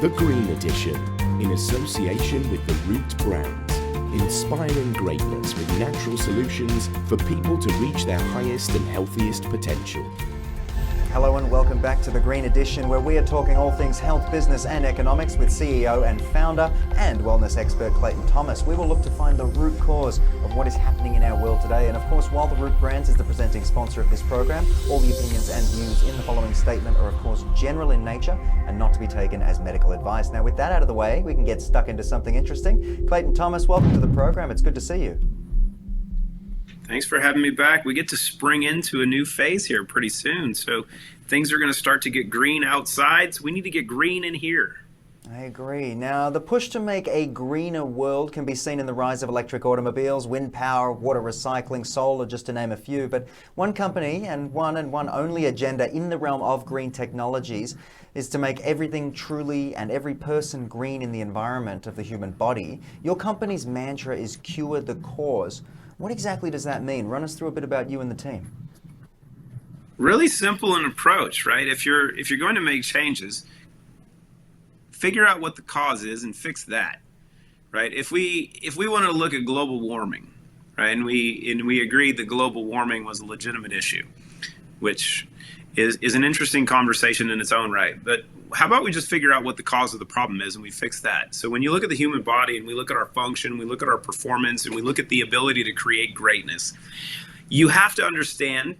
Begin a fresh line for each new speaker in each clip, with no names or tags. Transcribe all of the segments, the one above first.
The Green Edition, in association with the Root Brands, inspiring greatness with natural solutions for people to reach their highest and healthiest potential.
Hello and welcome back to The Green Edition, where we are talking all things health, business and economics with CEO and founder and wellness expert Clayton Thomas. We will look to find the root cause of what is happening in our world today. And of course, while the Root Brands is the presenting sponsor of this program, all the opinions and views in the following statement are of course general in nature and not to be taken as medical advice. Now with that out of the way, we can get stuck into something interesting. Clayton Thomas, welcome to the program. It's good to see you.
Thanks for having me back. We get to spring into a new phase here pretty soon. So things are going to start to get green outside. So we need to get green in here.
I agree. Now, the push to make a greener world can be seen in the rise of electric automobiles, wind power, water recycling, solar, just to name a few. But one company and one only agenda in the realm of green technologies is to make everything truly and every person green in the environment of the human body. Your company's mantra is cure the cause. What exactly does that mean? Run us through a bit about you and the team.
Really simple an approach, right? If you're going to make changes, figure out what the cause is and fix that, right? If we want to look at global warming, right, and we agreed that global warming was a legitimate issue, which is an interesting conversation in its own right. But how about we just figure out what the cause of the problem is and we fix that? So when you look at the human body and we look at our function, we look at our performance, and we look at the ability to create greatness, you have to understand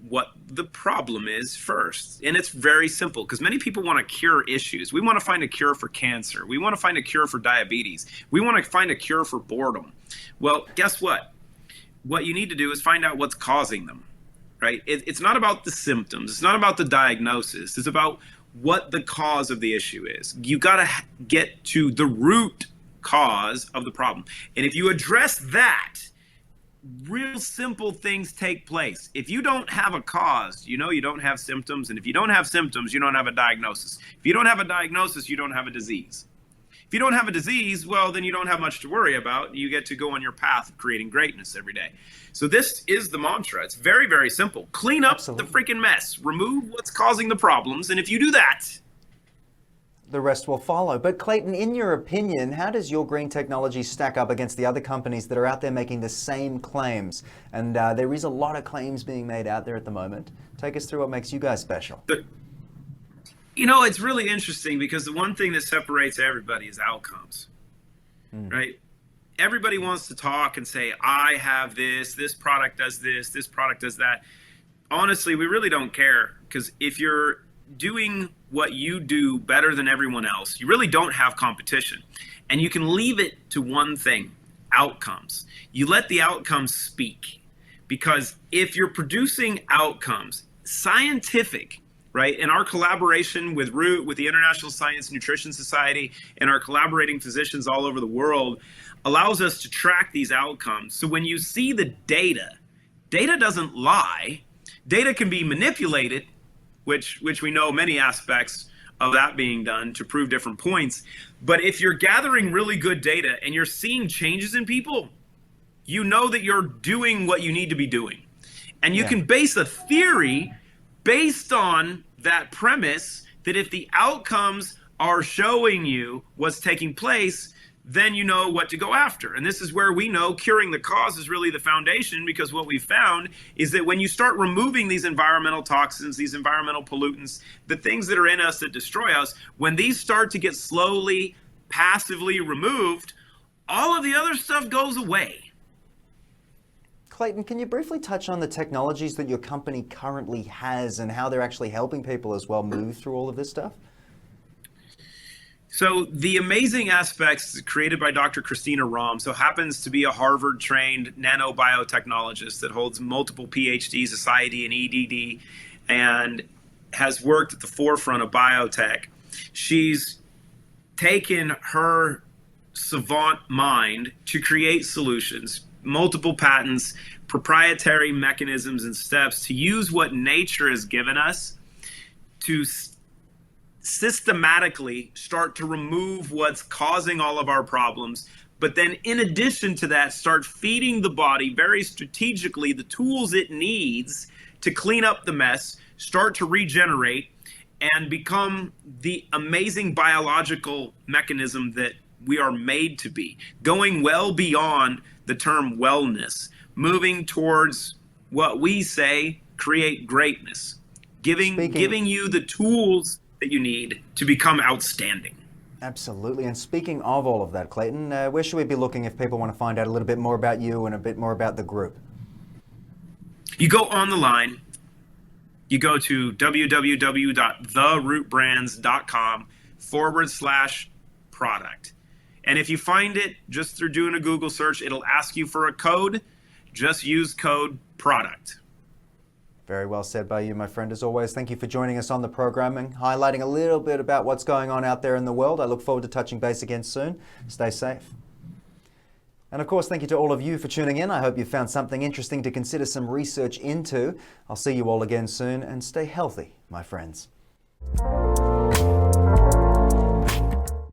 what the problem is first. And it's very simple because many people want to cure issues. We want to find a cure for cancer. We want to find a cure for diabetes. We want to find a cure for boredom. Well, guess what? What you need to do is find out what's causing them, right? It's not about the symptoms. It's not about the diagnosis. It's about what the cause of the issue is. You got to get to the root cause of the problem. And if you address that, real simple things take place. If you don't have a cause, you know you don't have symptoms. And if you don't have symptoms, you don't have a diagnosis. If you don't have a diagnosis, you don't have a disease. If you don't have a disease, well, then you don't have much to worry about. You get to go on your path of creating greatness every day. So this is the mantra. It's very, very simple. Clean up the freaking mess. Remove what's causing the problems. And if you do that,
the rest will follow. But Clayton, in your opinion, how does your green technology stack up against the other companies that are out there making the same claims? And there is a lot of claims being made out there at the moment. Take us through what makes you guys special.
You know, it's really interesting because the one thing that separates everybody is outcomes, right? Everybody wants to talk and say, I have this product does this product does that. Honestly, we really don't care, because if you're doing what you do better than everyone else, you really don't have competition. And you can leave it to one thing: outcomes. You let the outcomes speak, because if you're producing outcomes, scientific, right? In our collaboration with Root, with the International Science Nutrition Society, and our collaborating physicians all over the world, allows us to track these outcomes. So when you see the data doesn't lie. Data can be manipulated, which we know many aspects of that being done to prove different points. But if you're gathering really good data and you're seeing changes in people, you know that you're doing what you need to be doing. And you can base a theory based on that premise that if the outcomes are showing you what's taking place, then you know what to go after. And this is where we know curing the cause is really the foundation, because what we found is that when you start removing these environmental toxins, these environmental pollutants, the things that are in us that destroy us, when these start to get slowly, passively removed, all of the other stuff goes away.
Clayton, can you briefly touch on the technologies that your company currently has and how they're actually helping people as well move through all of this stuff?
So the amazing aspects created by Dr. Christina Rahm, so happens to be a Harvard-trained nanobiotechnologist that holds multiple PhDs, a PsyD and EDD, and has worked at the forefront of biotech. She's taken her savant mind to create solutions, multiple patents, proprietary mechanisms and steps to use what nature has given us to systematically start to remove what's causing all of our problems, but then in addition to that, start feeding the body very strategically the tools it needs to clean up the mess, start to regenerate, and become the amazing biological mechanism that we are made to be, going well beyond the term wellness, moving towards what we say create greatness, giving you the tools that you need to become outstanding.
Absolutely. And speaking of all of that, Clayton, where should we be looking if people want to find out a little bit more about you and a bit more about the group?
You go on the line. You go to www.therootbrands.com/product. And if you find it just through doing a Google search, it'll ask you for a code. Just use code PRODUCT.
Very well said by you, my friend. As always, thank you for joining us on the program and highlighting a little bit about what's going on out there in the world. I look forward to touching base again soon. Stay safe. And of course, thank you to all of you for tuning in. I hope you found something interesting to consider some research into. I'll see you all again soon, and stay healthy, my friends.